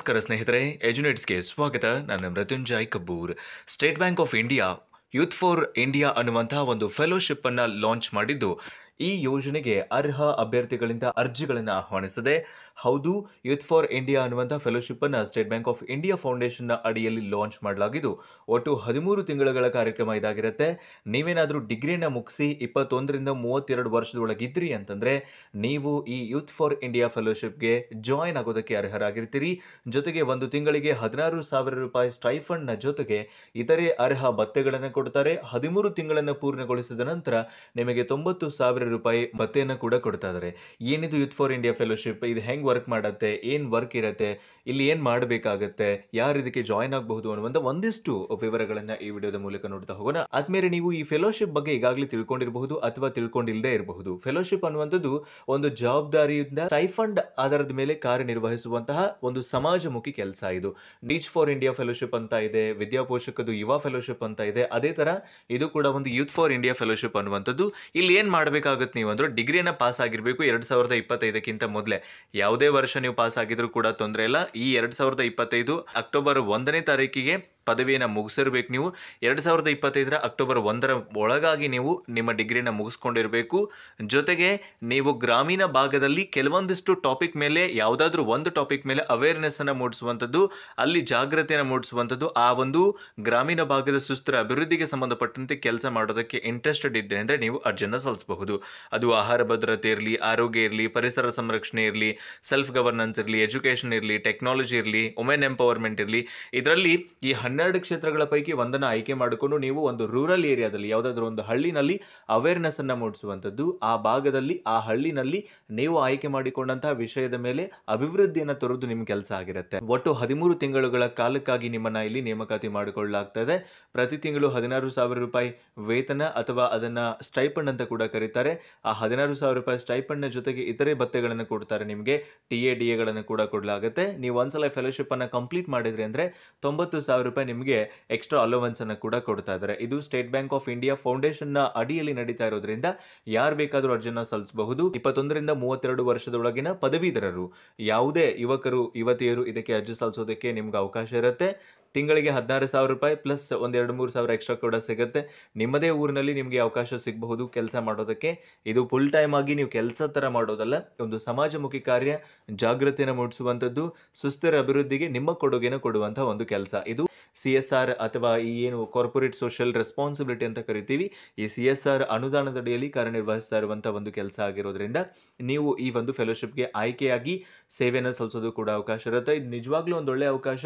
ನಮಸ್ಕಾರ ಸ್ನೇಹಿತರೆ, ಎಜುನೇಟ್ಸ್ಗೆ ಸ್ವಾಗತ. ನಾನು Mrityunjay Kabbur. State bank of India youth for India ಅನ್ನುವಂತಹ ಒಂದು ಫೆಲೋಶಿಪ್ ಅನ್ನ ಲಾಂಚ್ ಮಾಡಿದ್ದು, ಈ ಯೋಜನೆಗೆ ಅರ್ಹ ಅಭ್ಯರ್ಥಿಗಳಿಂದ ಅರ್ಜಿಗಳನ್ನು ಆಹ್ವಾನಿಸಿದೆ. ಹೌದು, ಯೂತ್ ಫಾರ್ ಇಂಡಿಯಾ ಅನ್ನುವಂತಹ ಫೆಲೋಶಿಪ್ ಅನ್ನ state bank of India foundation ನ ಅಡಿಯಲ್ಲಿ ಲಾಂಚ್ ಮಾಡಲಾಗಿದ್ದು, ಒಟ್ಟು 13 ತಿಂಗಳ ಕಾರ್ಯಕ್ರಮ ಇದಾಗಿರುತ್ತೆ. ನೀವೇನಾದರೂ ಡಿಗ್ರಿನ ಮುಗಿಸಿ 21ರಿಂದ 32 ವರ್ಷದೊಳಗಿದ್ರಿ ಅಂತಂದ್ರೆ ನೀವು ಈ ಯೂತ್ ಫಾರ್ ಇಂಡಿಯಾ ಫೆಲೋಶಿಪ್ಗೆ ಜಾಯಿನ್ ಆಗೋದಕ್ಕೆ ಅರ್ಹರಾಗಿರ್ತೀರಿ. ಜೊತೆಗೆ ಒಂದು ತಿಂಗಳಿಗೆ 16,000 ರೂಪಾಯಿ ಸ್ಟೈಫಂಡ್ ನ ಜೊತೆಗೆ ಇತರೆ ಅರ್ಹ ಭತ್ಯೆಗಳನ್ನು ಕೊಡ್ತಾರೆ. 13 ತಿಂಗಳನ್ನು ಪೂರ್ಣಗೊಳಿಸಿದ ನಂತರ ನಿಮಗೆ 90,000 ರೂಪಾಯಿ ಭತ್ಯೆಯನ್ನು ಕೂಡ ಕೊಡ್ತಾ ಇದ್ದಾರೆ. ಏನಿದು ಯೂತ್ ಫಾರ್ ಇಂಡಿಯಾ ಫೆಲೋಶಿಪ್, ಇದು ಹೆಂಗ್ ವರ್ಕ್ ಮಾಡುತ್ತೆ, ಏನ್ ವರ್ಕ್ ಇರುತ್ತೆ, ಇಲ್ಲಿ ಏನ್ ಮಾಡಬೇಕಾಗತ್ತೆ, ಯಾರು ಇದಕ್ಕೆ ಜಾಯಿನ್ ಆಗಬಹುದು ಅನ್ನುವಂತ ಒಂದಿಷ್ಟು ವಿವರಗಳನ್ನ ಈ ವಿಡಿಯೋದ ಮೂಲಕ ನೋಡ್ತಾ ಹೋಗೋಣ. ಆದ್ಮೇಲೆ ನೀವು ಈ ಫೆಲೋಶಿಪ್ ಬಗ್ಗೆ ಈಗಾಗಲೇ ತಿಳ್ಕೊಂಡಿರಬಹುದು ಅಥವಾ ತಿಳ್ಕೊಂಡಿಲ್ಲದೆ ಇರಬಹುದು. ಫೆಲೋಶಿಪ್ ಅನ್ನುವಂಥದ್ದು ಒಂದು ಜವಾಬ್ದಾರಿಯಿಂದ ಸ್ಟೈಫಂಡ್ ಆಧಾರದ ಮೇಲೆ ಕಾರ್ಯನಿರ್ವಹಿಸುವಂತಹ ಒಂದು ಸಮಾಜಮುಖಿ ಕೆಲಸ. ಇದು ಟೀಚ್ ಫಾರ್ ಇಂಡಿಯಾ ಫೆಲೋಶಿಪ್ ಅಂತ ಇದೆ, ವಿದ್ಯಾಪೋಷಕದು ಯುವ ಫೆಲೋಶಿಪ್ ಅಂತ ಇದೆ. ಅದೇ ತರ ಇದು ಕೂಡ ಒಂದು ಯೂತ್ ಫಾರ್ ಇಂಡಿಯಾ ಫೆಲೋಶಿಪ್ ಅನ್ನುವಂಥದ್ದು. ಇಲ್ಲಿ ಏನ್ ಮಾಡಬೇಕಾಗುತ್ತೆ ನೀವು ಅಂದ್ರೆ ಡಿಗ್ರಿನ ಪಾಸ್ ಆಗಿರ್ಬೇಕು 2025ಕ್ಕಿಂತ ಮೊದಲೇ. ಯಾವುದೇ ವರ್ಷ ನೀವು ಪಾಸ್ ಆಗಿದ್ರು ಕೂಡ ತೊಂದರೆ ಇಲ್ಲ. ಈ 2025 ಅಕ್ಟೋಬರ್ 1ನೇ ತಾರೀಕಿಗೆ ಪದವಿಯನ್ನು ಮುಗಿಸಿರ್ಬೇಕು. ನೀವು 2025 ಅಕ್ಟೋಬರ್ 1ರ ಒಳಗಾಗಿ ನೀವು ನಿಮ್ಮ ಡಿಗ್ರಿನ ಮುಗಿಸ್ಕೊಂಡಿರಬೇಕು. ಜೊತೆಗೆ ನೀವು ಗ್ರಾಮೀಣ ಭಾಗದಲ್ಲಿ ಕೆಲವೊಂದಿಷ್ಟು ಟಾಪಿಕ್ ಮೇಲೆ, ಯಾವುದಾದ್ರೂ ಒಂದು ಟಾಪಿಕ್ ಮೇಲೆ ಅವೇರ್ನೆಸ್ ಅನ್ನು ಮೂಡಿಸುವಂಥದ್ದು, ಅಲ್ಲಿ ಜಾಗೃತಿಯನ್ನು ಮೂಡಿಸುವಂಥದ್ದು, ಆ ಒಂದು ಗ್ರಾಮೀಣ ಭಾಗದ ಸುಸ್ಥಿರ ಅಭಿವೃದ್ಧಿಗೆ ಸಂಬಂಧಪಟ್ಟಂತೆ ಕೆಲಸ ಮಾಡೋದಕ್ಕೆ ಇಂಟ್ರೆಸ್ಟೆಡ್ ಇದ್ದರೆ ಅಂದರೆ ನೀವು ಅರ್ಜಿಯನ್ನು ಸಲ್ಲಿಸಬಹುದು. ಅದು ಆಹಾರ ಭದ್ರತೆ ಇರಲಿ, ಆರೋಗ್ಯ ಇರಲಿ, ಪರಿಸರ ಸಂರಕ್ಷಣೆ ಇರಲಿ, ಸೆಲ್ಫ್ ಗವರ್ನೆನ್ಸ್ ಇರಲಿ, ಎಜುಕೇಷನ್ ಇರಲಿ, ಟೆಕ್ನಾಲಜಿ ಇರಲಿ, ವುಮೆನ್ ಎಂಪವರ್ಮೆಂಟ್ ಇರಲಿ. ಇದರಲ್ಲಿ ಈ 12 ಕ್ಷೇತ್ರಗಳ ಪೈಕಿ ಒಂದನ್ನು ಆಯ್ಕೆ ಮಾಡಿಕೊಂಡು ನೀವು ಒಂದು ರೂರಲ್ ಏರಿಯಾದಲ್ಲಿ, ಯಾವುದಾದ್ರೂ ಒಂದು ಹಳ್ಳಿನಲ್ಲಿ ಅವೇರ್ನೆಸ್ ಅನ್ನ ಮೂಡಿಸುವಂಥದ್ದು, ಆ ಭಾಗದಲ್ಲಿ, ಆ ಹಳ್ಳಿನಲ್ಲಿ ನೀವು ಆಯ್ಕೆ ಮಾಡಿಕೊಂಡಂತಹ ವಿಷಯದ ಮೇಲೆ ಅಭಿವೃದ್ಧಿಯನ್ನು ತರುವುದು ನಿಮ್ಮ ಕೆಲಸ ಆಗಿರುತ್ತೆ. ಒಟ್ಟು 13 ತಿಂಗಳುಗಳ ಕಾಲಕ್ಕಾಗಿ ನಿಮ್ಮನ್ನ ಇಲ್ಲಿ ನೇಮಕಾತಿ ಮಾಡಿಕೊಳ್ಳಲಾಗ್ತದೆ. ಪ್ರತಿ ತಿಂಗಳು 16,000 ರೂಪಾಯಿ ವೇತನ ಅಥವಾ ಅದನ್ನ ಸ್ಟೈಪಂಡ್ ಅಂತ ಕೂಡ ಕರೀತಾರೆ. ಆ 16,000 ರೂಪಾಯಿ ಸ್ಟೈಪಂಡ್ ನ ಜೊತೆಗೆ ಇತರೆ ಭತ್ಯೆಗಳನ್ನು ಕೊಡ್ತಾರೆ. ನಿಮಗೆ ಟಿಎ ಕೂಡ ಕೊಡಲಾಗುತ್ತೆ. ನೀವು ಒಂದ್ಸಲ ಫೆಲೋಶಿಪ್ ಅನ್ನ ಕಂಪ್ಲೀಟ್ ಮಾಡಿದ್ರಿ ಅಂದ್ರೆ 90,000 ರೂಪಾಯಿ ನಿಮಗೆ ಎಕ್ಸ್ಟ್ರಾ ಅಲೋವೆನ್ಸ್ ಅನ್ನು ಕೂಡ ಕೊಡ್ತಾ ಇದ್ದಾರೆ. ಇದು state bank of India foundation ನ ಅಡಿಯಲ್ಲಿ ನಡೀತಾ ಇರೋದ್ರಿಂದ ಯಾರು ಬೇಕಾದರೂ ಅರ್ಜಿಯನ್ನು ಸಲ್ಲಿಸಬಹುದು. 21ರಿಂದ 32 ವರ್ಷದೊಳಗಿನ ಪದವೀಧರರು, ಯಾವುದೇ ಯುವಕರು ಯುವತಿಯರು ಇದಕ್ಕೆ ಅರ್ಜಿ ಸಲ್ಲಿಸೋದಕ್ಕೆ ನಿಮ್ಗೆ ಅವಕಾಶ ಇರುತ್ತೆ. ತಿಂಗಳಿಗೆ 16,000 ರೂಪಾಯಿ ಪ್ಲಸ್ ಒಂದು 2-3 ಸಾವಿರ ಎಕ್ಸ್ಟ್ರಾ ಕೂಡ ಸಿಗುತ್ತೆ. ನಿಮ್ಮದೇ ಊರಿನಲ್ಲಿ ನಿಮಗೆ ಅವಕಾಶ ಸಿಗಬಹುದು ಕೆಲಸ ಮಾಡೋದಕ್ಕೆ. ಇದು ಫುಲ್ ಟೈಮ್ ಆಗಿ ನೀವು ಕೆಲಸ ತರ ಮಾಡೋದಲ್ಲ, ಒಂದು ಸಮಾಜಮುಖಿ ಕಾರ್ಯ, ಜಾಗೃತಿಯನ್ನು ಮೂಡಿಸುವಂಥದ್ದು, ಸುಸ್ಥಿರ ಅಭಿವೃದ್ಧಿಗೆ ನಿಮ್ಮ ಕೊಡುಗೆಯನ್ನು ಕೊಡುವಂತಹ ಒಂದು ಕೆಲಸ. ಇದು CSR ಅಥವಾ ಈ ಏನು ಕಾರ್ಪೊರೇಟ್ ಸೋಷಿಯಲ್ ರೆಸ್ಪಾನ್ಸಿಬಿಲಿಟಿ ಅಂತ ಕರಿತೀವಿ, ಈ CSR ಅನುದಾನದ ಅಡಿಯಲ್ಲಿ ಕಾರ್ಯನಿರ್ವಹಿಸ್ತಾ ಇರುವಂತಹ ಒಂದು ಕೆಲಸ ಆಗಿರೋದ್ರಿಂದ ನೀವು ಈ ಒಂದು ಫೆಲೋಶಿಪ್ಗೆ ಆಯ್ಕೆಯಾಗಿ ಸೇವೆಯನ್ನು ಸಲ್ಲಿಸೋದು ಕೂಡ ಅವಕಾಶ ಇರುತ್ತೆ. ಇದು ನಿಜವಾಗ್ಲೂ ಒಂದು ಒಳ್ಳೆ ಅವಕಾಶ.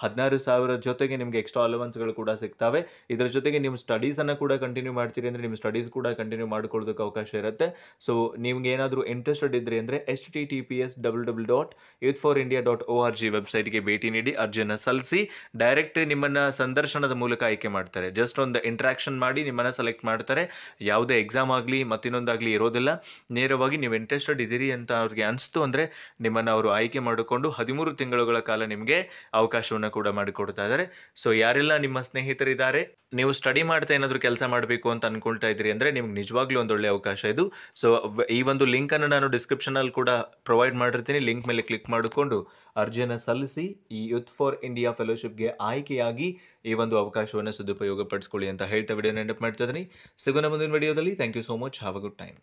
16,000 ಜೊತೆಗೆ ನಿಮಗೆ ಎಕ್ಸ್ಟ್ರಾ ಅಲೋವೆನ್ಸ್ಗಳು ಕೂಡ ಸಿಗ್ತವೆ. ಇದರ ಜೊತೆಗೆ ನೀವು ಸ್ಟಡೀಸ್ ಅನ್ನ ಕೂಡ ಕಂಟಿನ್ಯೂ ಮಾಡ್ತೀರಿ ಅಂದ್ರೆ ನಿಮ್ಮ ಸ್ಟಡೀಸ್ ಕೂಡ ಕಂಟಿನ್ಯೂ ಮಾಡ್ಕೊಳ್ಳೋದಕ್ಕೆ ಅವಕಾಶ ಇರುತ್ತೆ. ಸೊ ನಿಮ್ಗೆ ಏನಾದರೂ ಇಂಟ್ರೆಸ್ಟೆಡ್ ಇದ್ರಿ ಅಂದ್ರೆ https://youthforindia.org ವೆಬ್ಸೈಟ್ಗೆ ಭೇಟಿ ನೀಡಿ ಅರ್ಜಿಯನ್ನು ಸಲ್ಲಿಸಿ. ಡೈರೆಕ್ಟ್ ನಿಮ್ಮನ್ನ ಸಂದರ್ಶನದ ಮೂಲಕ ಆಯ್ಕೆ ಮಾಡ್ತಾರೆ. ಜಸ್ಟ್ ಒಂದು ಇಂಟ್ರಾಕ್ಷನ್ ಮಾಡಿ ನಿಮ್ಮನ್ನ ಸೆಲೆಕ್ಟ್ ಮಾಡ್ತಾರೆ. ಯಾವುದೇ ಎಕ್ಸಾಮ್ ಆಗಲಿ ಮತ್ತಿನ್ನೊಂದಾಗಲಿ ಇರೋದಿಲ್ಲ. ನೇರವಾಗಿ ನೀವು ಇಂಟ್ರೆಸ್ಟೆಡ್ ಇದ್ದೀರಿ ಅಂತ ಅವ್ರಿಗೆ ಅನಿಸ್ತು ಅಂದ್ರೆ ನಿಮ್ಮನ್ನ ಅವರು ಆಯ್ಕೆ ಮಾಡಿಕೊಂಡು 13 ತಿಂಗಳುಗಳ ಕಾಲ ನಿಮಗೆ ಅವಕಾಶವನ್ನು ಕೂಡ ಮಾಡಿಕೊಡ್ತಾ ಇದ್ದಾರೆ. ಸೊ ಯಾರೆಲ್ಲ ನಿಮ್ಮ ಸ್ನೇಹಿತರಿದ್ದಾರೆ, ನೀವು ಸ್ಟಡಿ ಮಾಡ್ತಾ ಏನಾದರೂ ಕೆಲಸ ಮಾಡಬೇಕು ಅಂತ ಅನ್ಕೊಳ್ತಾ ಇದ್ದೀರಿ ಅಂದ್ರೆ ನಿಮ್ಗೆ ನಿಜವಾಗ್ಲೂ ಒಂದು ಒಳ್ಳೆ ಅವಕಾಶ ಇದು. ಸೊ ಈ ಒಂದು ಲಿಂಕ್ ಅನ್ನು ನಾನು ಡಿಸ್ಕ್ರಿಪ್ಷನ್ ಅಲ್ಲಿ ಕೂಡ ಪ್ರೊವೈಡ್ ಮಾಡಿರ್ತೀನಿ. ಲಿಂಕ್ ಮೇಲೆ ಕ್ಲಿಕ್ ಮಾಡಿಕೊಂಡು ಅರ್ಜಿಯನ್ನು ಸಲ್ಲಿಸಿ ಈ ಯೂತ್ ಫಾರ್ ಇಂಡಿಯಾ ಫೆಲೋಶಿಪ್ಗೆ ಆಯ್ಕೆಯಾಗಿ ಈ ಒಂದು ಅವಕಾಶವನ್ನು ಸದುಪಯೋಗ ಪಡಿಸ್ಕೊಳ್ಳಿ ಅಂತ ಹೇಳ್ತಾ ವಿಡಿಯೋನ ಎಂಡ್ ಅಪ್ ಮಾಡ್ತಾ ಇದ್ದೀನಿ. ಸಿಗೋಣ ಮುಂದಿನ ವಿಡಿಯೋದಲ್ಲಿ. Thank you so much. Have a good time.